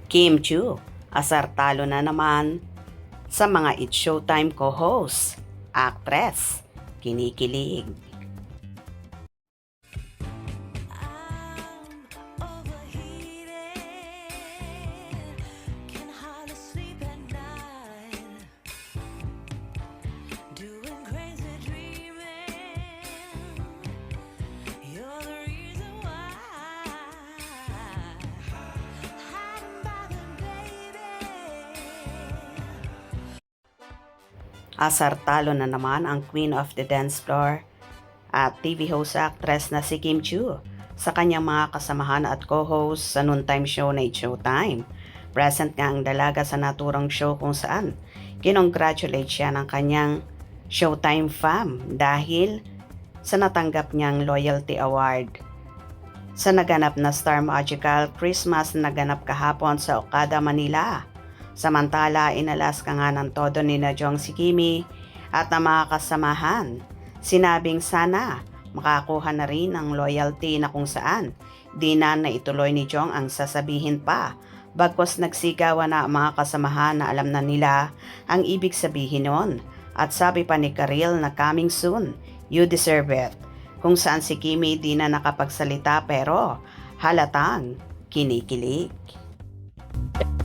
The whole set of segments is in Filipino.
Kim Chiu, asar talo na naman sa mga It's Showtime co-host, actress, kinikilig. Asar talo na naman ang Queen of the Dance Floor at TV host actress na si Kim Chiu sa kanyang mga kasamahan at co-host sa noontime show na It's Showtime. Present nga ang dalaga sa naturang show kung saan kinongratulate siya ng kanyang Showtime fam dahil sa natanggap niyang Loyalty Award sa naganap na Star Magical Christmas na naganap kahapon sa Okada, Manila. Samantala, inalas ka nga ng todo ni na Jong si Kimi at ang mga kasamahan. Sinabing sana makakuha na rin ng loyalty na kung saan di na ituloy ni Jong ang sasabihin pa. Bagkos nagsigawan na ang mga kasamahan na alam na nila ang ibig sabihin nun. At sabi pa ni Karil na coming soon, you deserve it. Kung saan si Kimi di na nakapagsalita pero halatang kinikilig.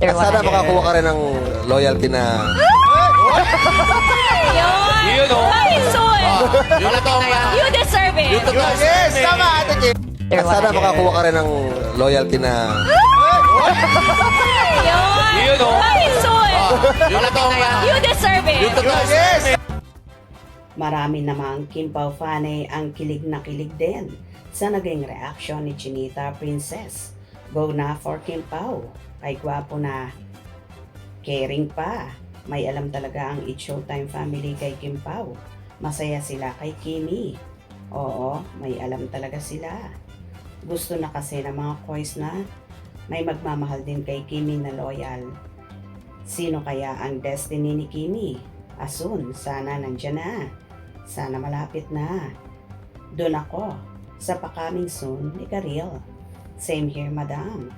Sana makakuha ka rin ng loyalty na... Yun, o. You deserve it. Yes! Tama, Ate Kim! Sana makakuha ka rin ng loyalty na... Yun, o. You deserve it. Yes! Marami namang Kim Pao Fanny ang kilig na kilig din sa naging reaksyon ni Chinita Princess. Go na for Kim Pao. Ay gwapo na, caring pa. May alam talaga ang It's Showtime family kay Kim Pao. Masaya sila kay Kimi. Oo, may alam talaga sila. Gusto na kasi ng mga kois na may magmamahal din kay Kimi na loyal. Sino kaya ang destiny ni Kimi? Asun, sana nandyan na. Sana malapit na. Doon ako sa pa-coming soon ni Karil. Same here, madam.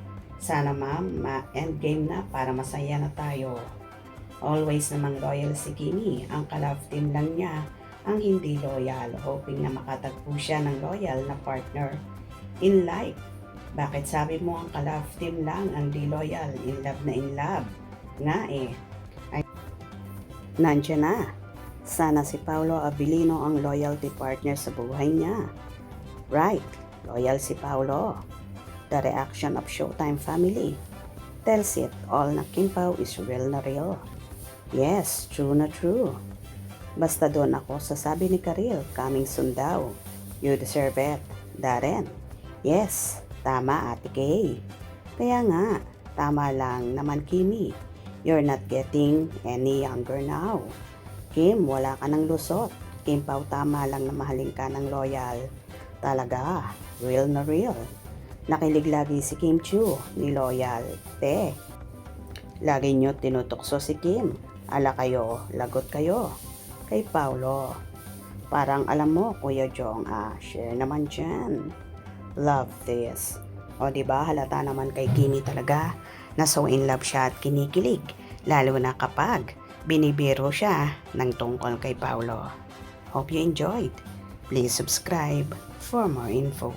Sana ma'am, ma-endgame na para masaya na tayo. Always namang loyal si Kimi. Ang ka-love team lang niya ang hindi loyal. Hoping na makatagpo siya ng loyal na partner in life. Bakit sabi mo ang ka-love team lang ang di loyal? In love na in love. Nga eh. Ay, nandiyan na. Sana si Paolo Abilino ang loyalty partner sa buhay niya. Right, loyal si Paolo. The reaction of Showtime family tells it all na Kim Pao is real na real. Yes, true na true. Basta doon ako sa sabi ni Karil, coming soon daw. You deserve it, Darren. Yes, tama Ate Kay. Kaya nga, tama lang naman Kimi. You're not getting any younger now. Kim, wala ka ng lusot. Kim Pao, tama lang na mahalin ka ng loyal. Talaga, real na real. Nakilig lagi si Kim Chiu ni Loyal. Te, lagi nyo tinutokso si Kim. Ala kayo, lagot kayo. Kay Paolo. Parang alam mo, Kuya Jong, share naman dyan. Love this. O diba, halata naman kay Kimi talaga na so in love siya at kinikilig. Lalo na kapag binibiro siya ng tungkol kay Paolo. Hope you enjoyed. Please subscribe for more info.